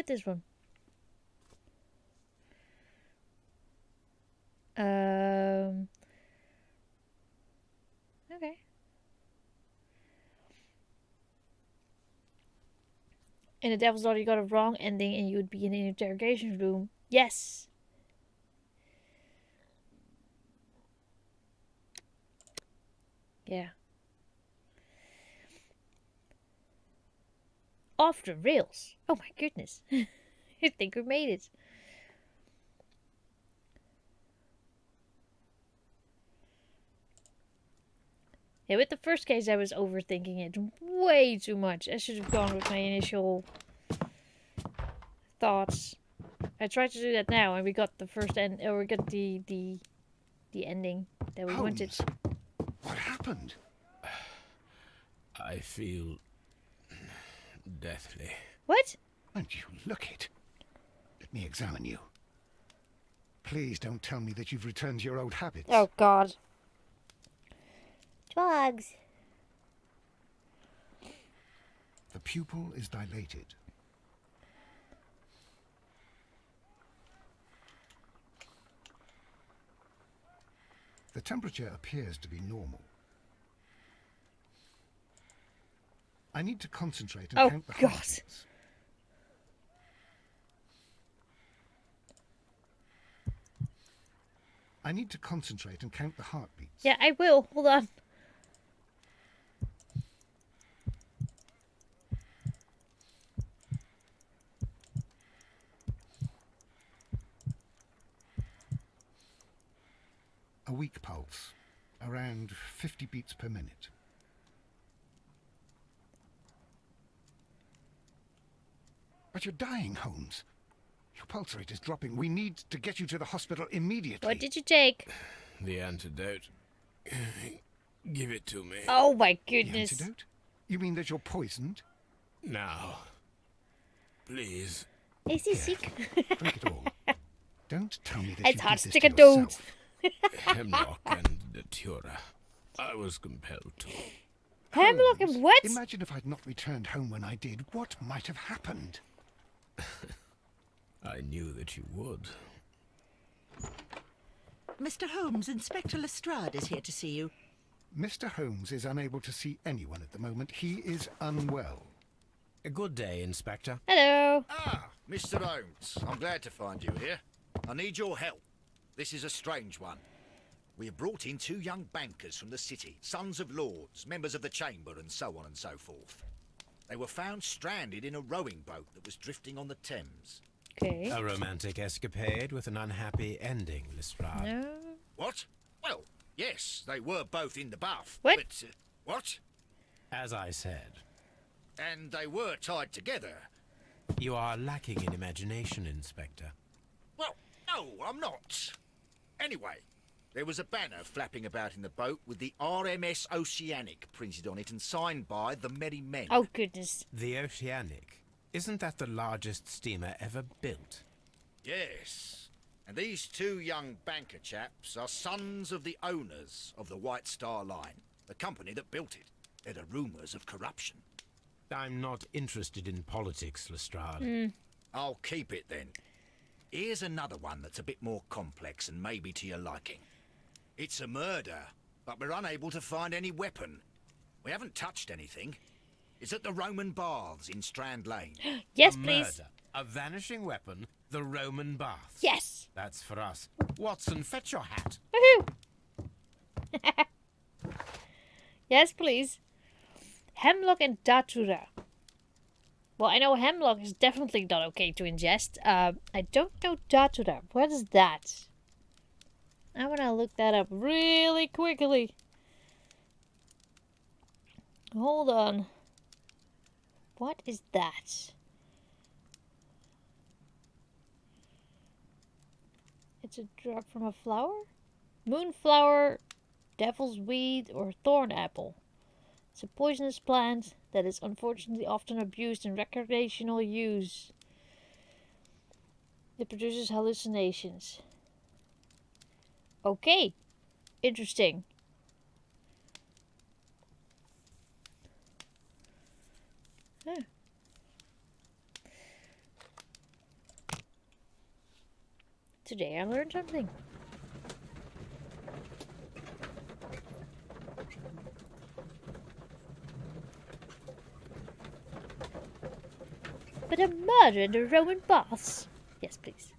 with this one. Okay. In the Devil's Daughter, you got a wrong ending and you would be in an interrogation room. Yes. Yeah. Off the rails. Oh my goodness. I think we made it. Yeah, with the first case, I was overthinking it way too much. I should have gone with my initial thoughts. I tried to do that now, and we got the first end, or we got the ending that we wanted. Holmes, what happened? I feel deathly. What? Won't you look it? Let me examine you. Please don't tell me that you've returned to your old habits. Oh God. Drugs. The pupil is dilated. The temperature appears to be normal. I need to concentrate and count the heartbeats. I need to concentrate and count the heartbeats. Yeah, I will. Hold on. A weak pulse, around 50 beats per minute. But you're dying, Holmes. Your pulse rate is dropping. We need to get you to the hospital immediately. What did you take? The antidote. Give it to me. Oh my The goodness. antidote? You mean that you're poisoned? Now. Please. Is he sick? Drink it all. Don't tell me that It's you hard did to this stick to a dude. yourself. Hemlock and Datura. I was compelled to. Hemlock and what? Imagine if I'd not returned home when I did. What might have happened? I knew that you would. Mr. Holmes, Inspector Lestrade is here to see you. Mr. Holmes is unable to see anyone at the moment. He is unwell. A good day, Inspector. Hello. Ah, Mr. Holmes. I'm glad to find you here. I need your help. This is a strange one. We have brought in 2 young bankers from the city, sons of lords, members of the chamber, and so on and so forth. They were found stranded in a rowing boat that was drifting on the Thames. Okay. A romantic escapade with an unhappy ending, Lestrade. No. What? Well, yes, they were both in the bath. What? But, what? As I said, And they were tied together. you are lacking in imagination, Inspector. Well, no, I'm not. Anyway, there was a banner flapping about in the boat with the RMS Oceanic printed on it and signed by the Merry Men. Oh goodness. The Oceanic. Isn't that the largest steamer ever built? Yes. And these 2 young banker chaps are sons of the owners of the White Star Line, the company that built it. There are rumours of corruption. I'm not interested in politics, Lestrade. I'll keep it then. Here's another one that's a bit more complex and maybe to your liking. It's a murder, but we're unable to find any weapon. We haven't touched anything. It's at the Roman Baths in Strand Lane. Yes, A please. murder, a vanishing weapon, the Roman baths. Yes. That's for us. Watson, fetch your hat. Woohoo. Yes, please. Hemlock and Datura. Well, I know hemlock is definitely not okay to ingest. I don't know Datura. What is that? I want to look that up really quickly. Hold on. What is that? It's a drug from a flower? Moonflower, devil's weed, or thorn apple. It's a poisonous plant that is unfortunately often abused in recreational use. It produces hallucinations. Okay. Interesting. Huh. today I learned something. But a murder in the Roman baths? Yes, please.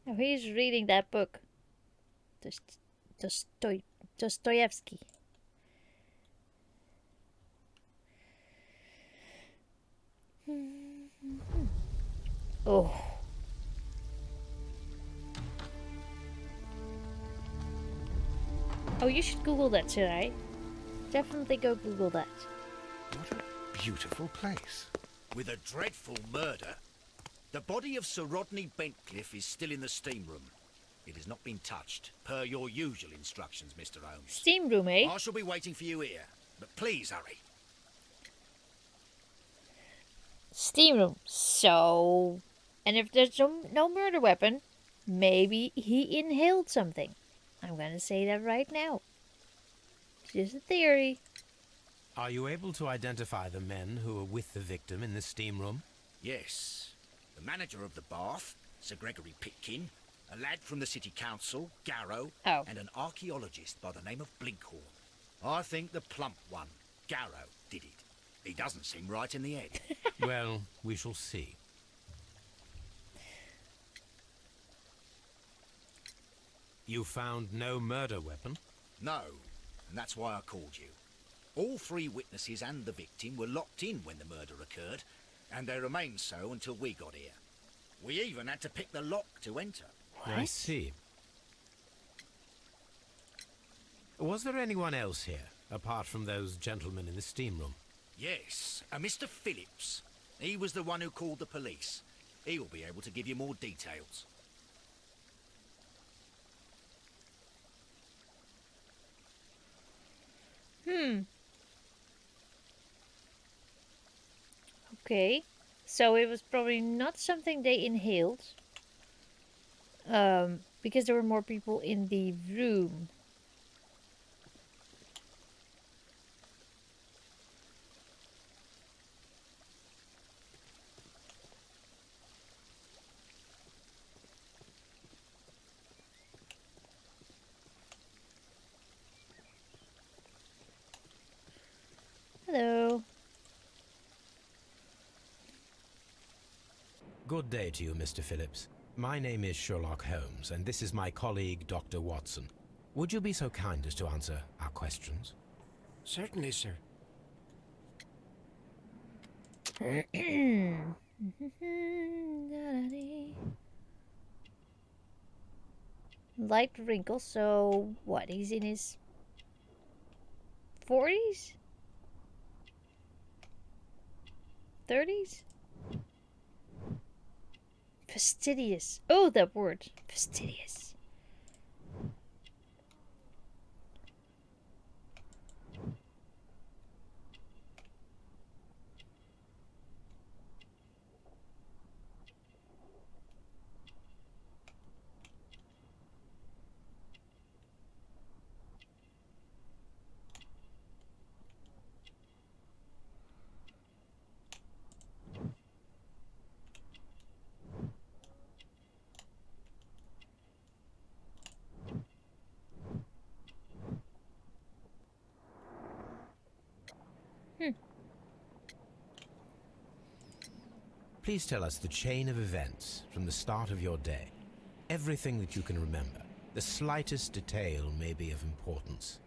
Now he's reading that book. Dostoevsky. Oh. Oh, you should Google that today. Definitely go Google that. What a beautiful place. With a dreadful murder. The body of Sir Rodney Bentcliffe is still in the steam room. It has not been touched, per your usual instructions, Mr. Holmes. Steam room, eh? I shall be waiting for you here, but please hurry. Steam room. So... And if there's no murder weapon, maybe he inhaled something. I'm gonna say that right now. It's just a theory. Are you able to identify the men who were with the victim in the steam room? Yes. The manager of the bath, Sir Gregory Pitkin, a lad from the city council, Garrow, Oh. and an archaeologist by the name of Blinkhorn. I think the plump one, Garrow, did it. He doesn't seem right in the head. Well, we shall see. You found no murder weapon? No, and that's why I called you. All three witnesses and the victim were locked in when the murder occurred, and they remained so until we got here. We even had to pick the lock to enter. I see. Was there anyone else here, apart from those gentlemen in the steam room? Yes, a Mr. Phillips. He was the one who called the police. He will be able to give you more details. Okay. So it was probably not something they inhaled. Because there were more people in the room. Hello. Good day to you, Mr. Phillips. My name is Sherlock Holmes, and this is my colleague, Dr. Watson. Would you be so kind as to answer our questions? Certainly, sir. Light wrinkle, so what? He's in his 40s? 30s? Fastidious. Oh, that word. Fastidious. Please tell us the chain of events from the start of your day. Everything that you can remember. The slightest detail may be of importance.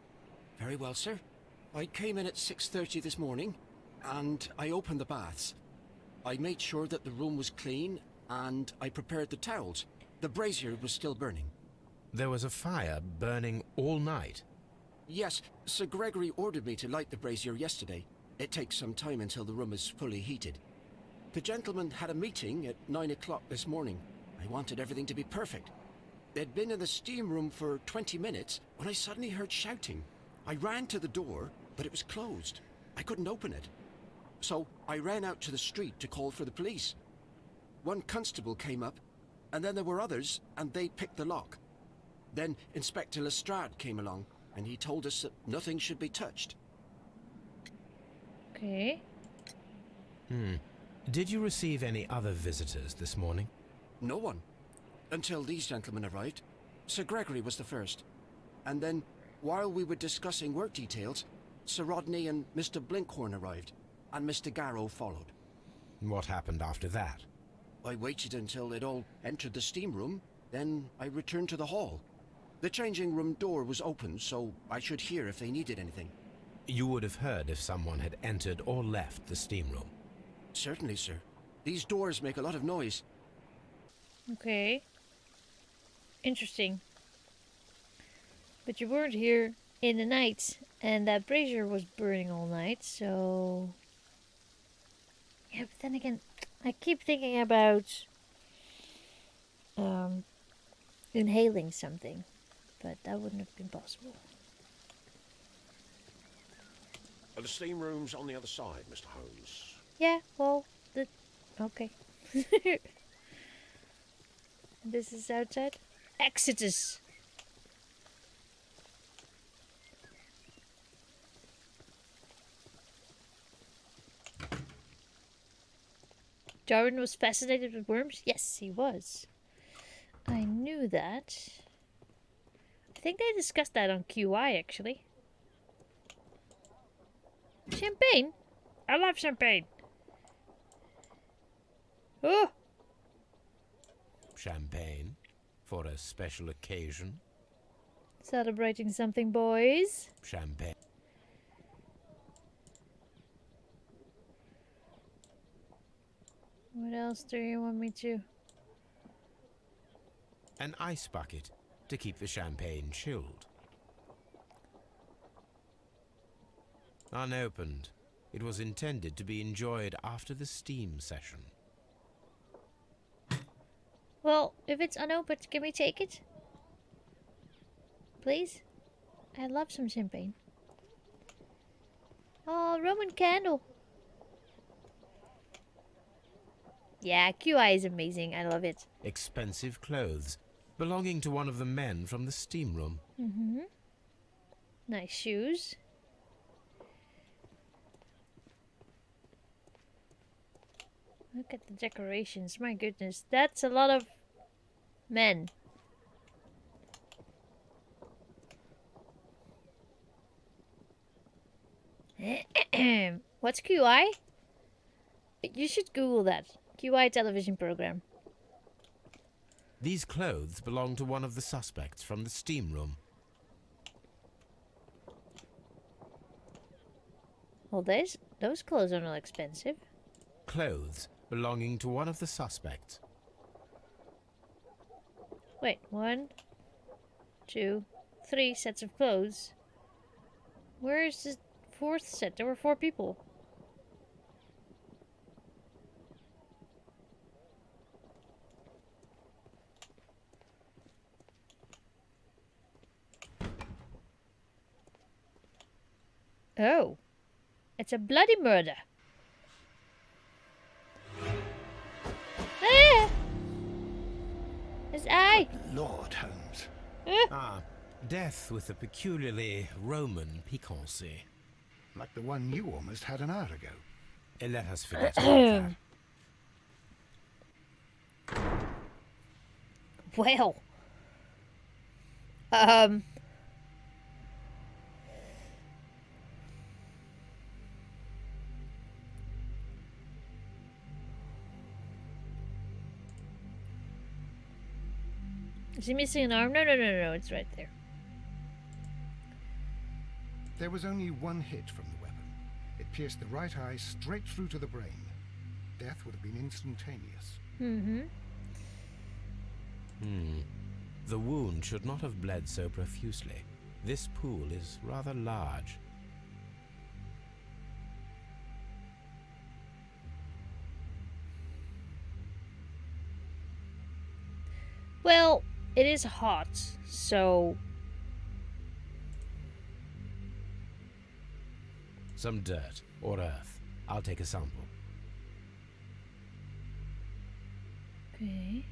Very well, sir. I came in at 6:30 this morning, and I opened the baths. I made sure that the room was clean, and I prepared the towels. The brazier was still burning. There was a fire burning all night. Yes, Sir Gregory ordered me to light the brazier yesterday. It takes some time until the room is fully heated. The gentlemen had a meeting at 9 o'clock this morning. I wanted everything to be perfect. They'd been in the steam room for 20 minutes when I suddenly heard shouting. I ran to the door, but it was closed. I couldn't open it. So I ran out to the street to call for the police. One constable came up, and then there were others, and they picked the lock. Then Inspector Lestrade came along, and he told us that nothing should be touched. Okay. Did you receive any other visitors this morning? No one. Until these gentlemen arrived. Sir Gregory was the first. And then, while we were discussing work details, Sir Rodney and Mr. Blinkhorn arrived, and Mr. Garrow followed. What happened after that? I waited until they'd all entered the steam room, then I returned to the hall. The changing room door was open, so I should hear if they needed anything. You would have heard if someone had entered or left the steam room. Certainly, sir. These doors make a lot of noise. Okay. Interesting. But you weren't here in the night, and that brazier was burning all night, so... Yeah, but then again, I keep thinking about inhaling something, but that wouldn't have been possible. Are the steam rooms on the other side, Mr. Holmes? Yeah, well, okay. This is outside. Exodus. Darwin was fascinated with worms? Yes, he was. I knew that. I think they discussed that on QI, actually. Champagne? I love champagne. Oh! Champagne? For a special occasion? Celebrating something, boys. Champagne. What else do you want me to? An ice bucket to keep the champagne chilled. Unopened, it was intended to be enjoyed after the steam session. Well, if it's unopened, can we take it? Please? I love some champagne. Oh, Roman candle. Yeah, QI is amazing. I love it. Expensive clothes belonging to one of the men from the steam room. Mm-hmm. Nice shoes. Look at the decorations. My goodness. That's a lot of men. What's QI? You should Google that. QI television program. These clothes belong to one of the suspects from the steam room. Well, those clothes are not expensive. Clothes belonging to one of the suspects. Wait, 1, 2, 3 sets of clothes. Where is the 4th set? There were 4 people. Oh. It's a bloody murder. Ah! His eye! Lord Holmes. Ah, death with a peculiarly Roman piquancy. Like the one you almost had an hour ago. Let us forget about that. Well. Is he missing an arm? No, it's right there. There was only one hit from the weapon. It pierced the right eye straight through to the brain. Death would have been instantaneous. The wound should not have bled so profusely. This pool is rather large. Well, it is hot, so... Some dirt or earth. I'll take a sample. Okay.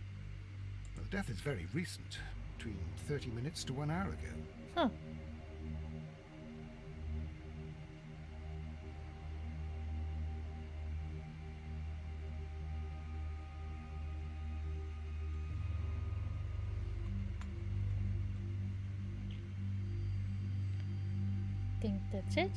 Well, death is very recent. Between 30 minutes to 1 hour ago. Huh. think that's it.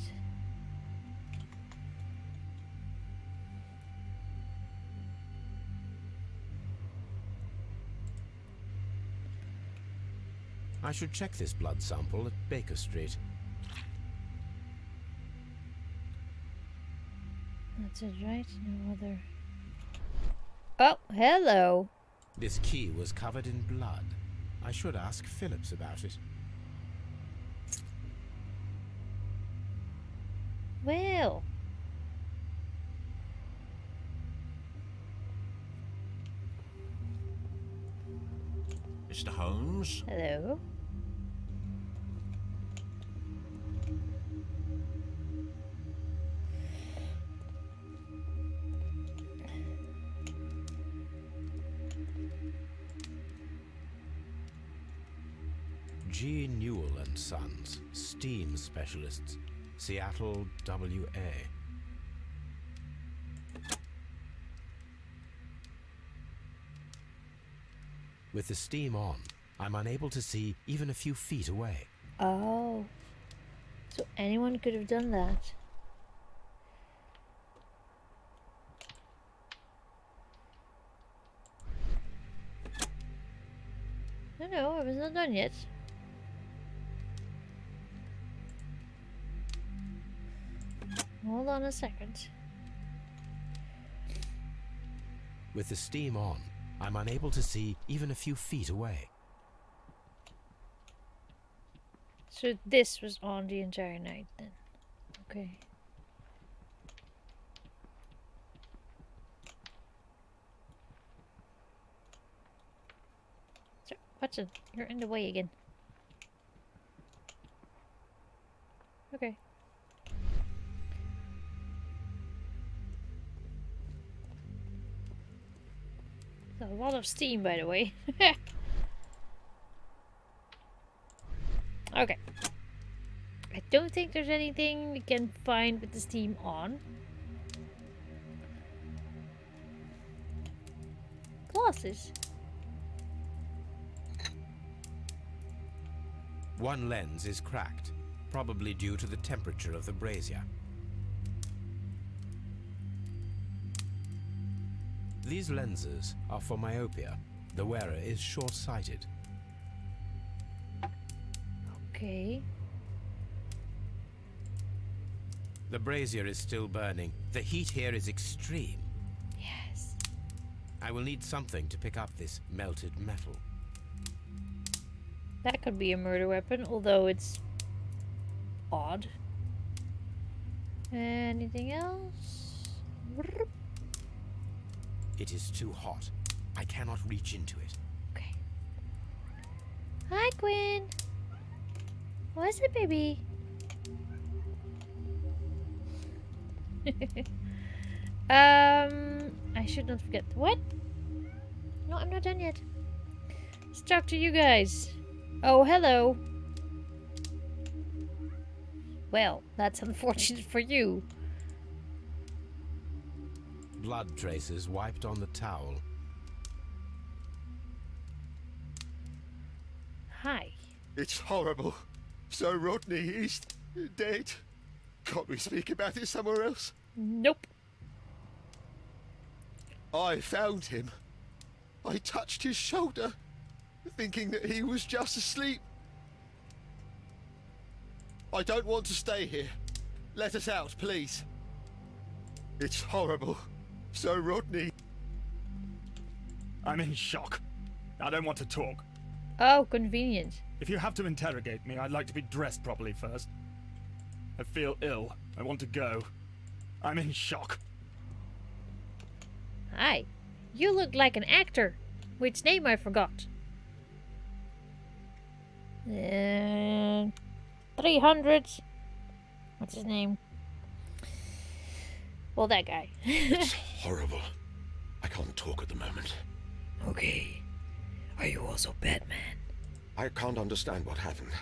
I should check this blood sample at Baker Street. That's it, right? No other. Oh, hello. This key was covered in blood. I should ask Phillips about it. Well. Mr. Holmes? Hello. G. Newell and Sons, steam specialists, Seattle, WA. With the steam on, I'm unable to see even a few feet away. Oh. So anyone could have done that. No, I was not done yet. Hold on a second. With the steam on, I'm unable to see even a few feet away. So this was on the entire night then. Okay. So, Watson, you're in the way again. Okay. A lot of steam, by the way. Okay. I don't think there's anything we can find with the steam on. Glasses. One lens is cracked, probably due to the temperature of the brazier. These lenses are for myopia. The wearer is short-sighted. Okay. The brazier is still burning. The heat here is extreme. Yes. I will need something to pick up this melted metal. That could be a murder weapon, although it's odd. Anything else? It is too hot. I cannot reach into it. Okay. Hi, Quinn. What is it, baby? I should not forget. What? No, I'm not done yet. Let's talk to you guys. Oh, hello. Well, that's unfortunate for you. Blood traces wiped on the towel. Hi. It's horrible. So Rodney, he's dead. Can't we speak about it somewhere else? Nope. I found him. I touched his shoulder, thinking that he was just asleep. I don't want to stay here. Let us out, please. It's horrible. So Rodney... I'm in shock. I don't want to talk. Oh, convenient. If you have to interrogate me, I'd like to be dressed properly first. I feel ill. I want to go. I'm in shock. Hi. You look like an actor. Which name I forgot. 300. What's his name? Well, that guy. It's horrible. I can't talk at the moment. Okay. Are you also Batman? I can't understand what happened.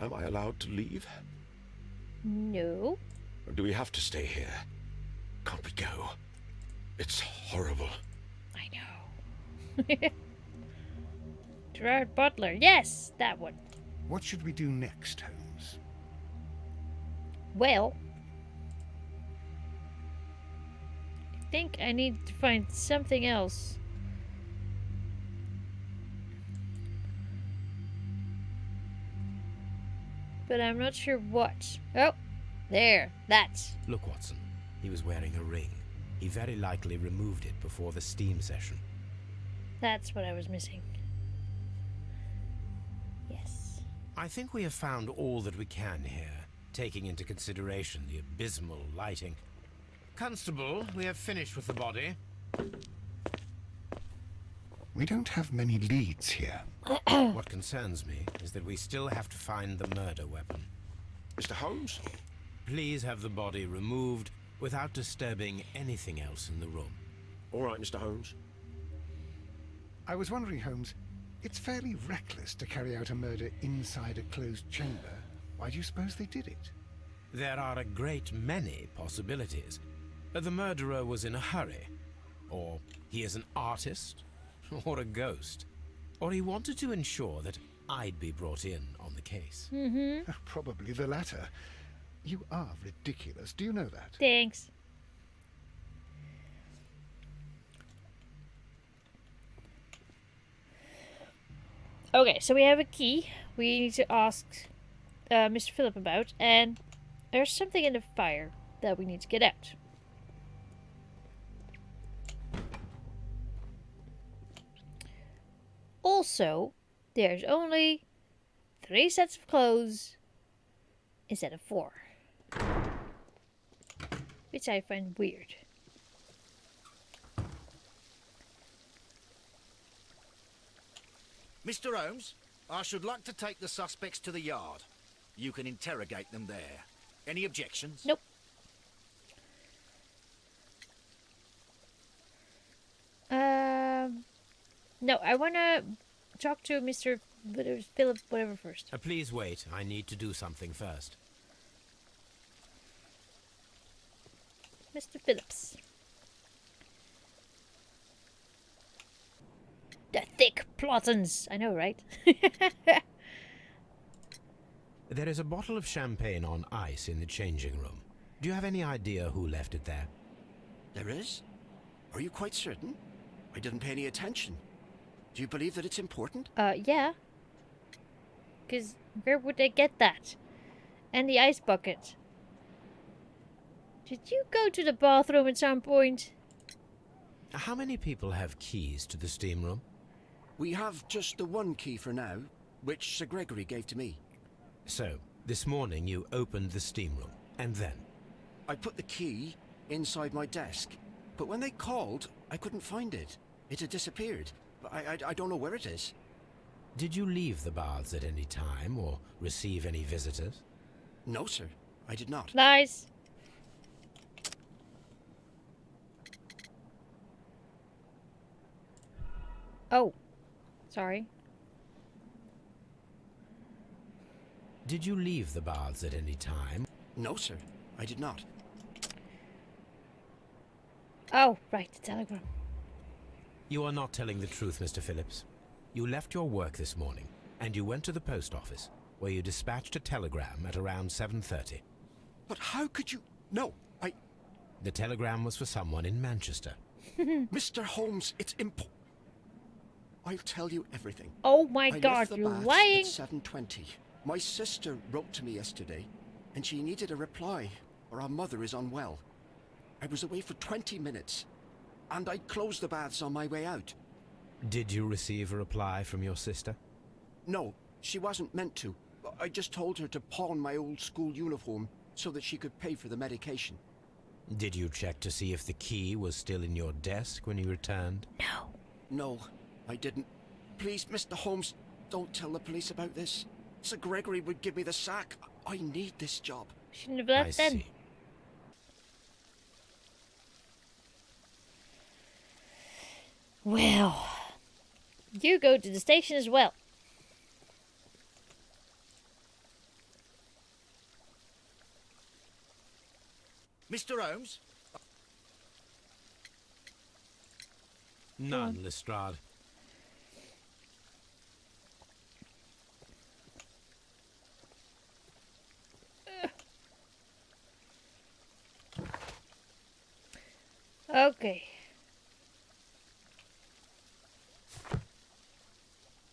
Am I allowed to leave? No. Or do we have to stay here? Can't we go? It's horrible. I know. Gerard Butler. Yes, that one. What should we do next, Holmes? Well, I think I need to find something else. But I'm not sure what. Oh, there, that. Look, Watson. He was wearing a ring. He very likely removed it before the steam session. That's what I was missing. Yes. I think we have found all that we can here, taking into consideration the abysmal lighting. Constable, we have finished with the body. We don't have many leads here. What concerns me is that we still have to find the murder weapon. Mr. Holmes? Please have the body removed without disturbing anything else in the room. All right, Mr. Holmes. I was wondering, Holmes, it's fairly reckless to carry out a murder inside a closed chamber. Why do you suppose they did it? There are a great many possibilities. The murderer was in a hurry. Or he is an artist. Or a ghost. Or he wanted to ensure that I'd be brought in on the case. Mm-hmm. Probably the latter. You are ridiculous. Do you know that? Thanks. Okay, so we have a key we need to ask Mr. Phillip about, and there's something in the fire that we need to get out. Also, there's only 3 sets of clothes instead of 4. Which I find weird. Mr. Holmes, I should like to take the suspects to the yard. You can interrogate them there. Any objections? Nope. No, I wanna talk to Mr. Philip, whatever first. Please wait. I need to do something first. Mr. Phillips. The thick plottons. I know, right? There is a bottle of champagne on ice in the changing room. Do you have any idea who left it there? There is? Are you quite certain? I didn't pay any attention. Do you believe that it's important? Yeah. Because where would they get that? And the ice bucket. Did you go to the bathroom at some point? How many people have keys to the steam room? We have just the one key for now, which Sir Gregory gave to me. So, this morning you opened the steam room, and then? I put the key inside my desk, but when they called, I couldn't find it. It had disappeared. I don't know where it is. Did you leave the baths at any time, or receive any visitors? No, sir. I did not. Lies. Oh. Sorry. Did you leave the baths at any time? No, sir. I did not. Oh, right, the telegram. You are not telling the truth, Mr. Phillips. You left your work this morning, and you went to the post office, where you dispatched a telegram at around 7:30. But how could you... No, The telegram was for someone in Manchester. Mr. Holmes, it's I'll tell you everything. Oh my I god, left the you're baths lying! at 7:20. My sister wrote to me yesterday, and she needed a reply, or our mother is unwell. I was away for 20 minutes, and I closed the baths on my way out. Did you receive a reply from your sister? No, she wasn't meant to. I just told her to pawn my old school uniform so that she could pay for the medication. Did you check to see if the key was still in your desk when you returned? No. No, I didn't. Please, Mr. Holmes, don't tell the police about this. Sir Gregory would give me the sack. I need this job. Shouldn't have left I then. see. Well, you go to the station as well. Mr. Holmes? None, Lestrade. Okay.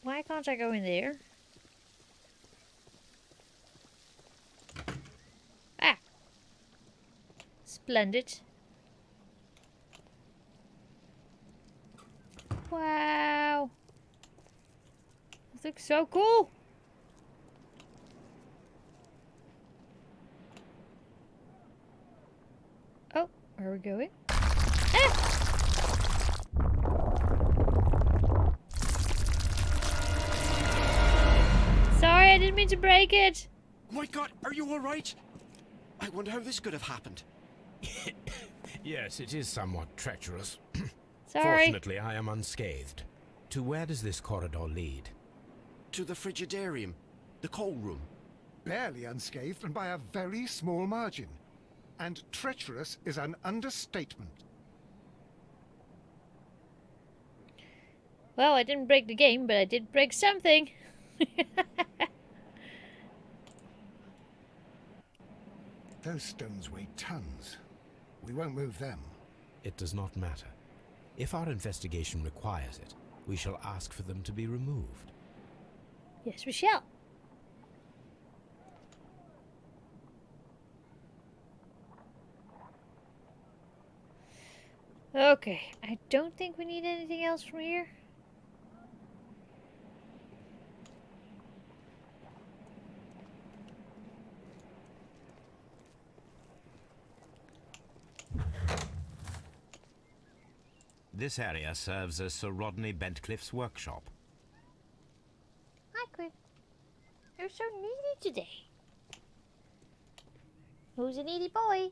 Why can't I go in there? Ah! Splendid. Wow! That looks so cool! Oh, where are we going? Ah! Sorry, I didn't mean to break it! Oh my god, are you alright? I wonder how this could have happened. Yes, it is somewhat treacherous. Sorry. Fortunately, I am unscathed. To where does this corridor lead? To the frigidarium, the coal room. Barely unscathed and by a very small margin. And treacherous is an understatement. Well, I didn't break the game, but I did break something. Those stones weigh tons. We won't move them. It does not matter. If our investigation requires it, we shall ask for them to be removed. Yes, we shall. Okay, I don't think we need anything else from here. This area serves as Sir Rodney Bentcliffe's workshop. Hi, Quinn. You're so needy today. Who's a needy boy?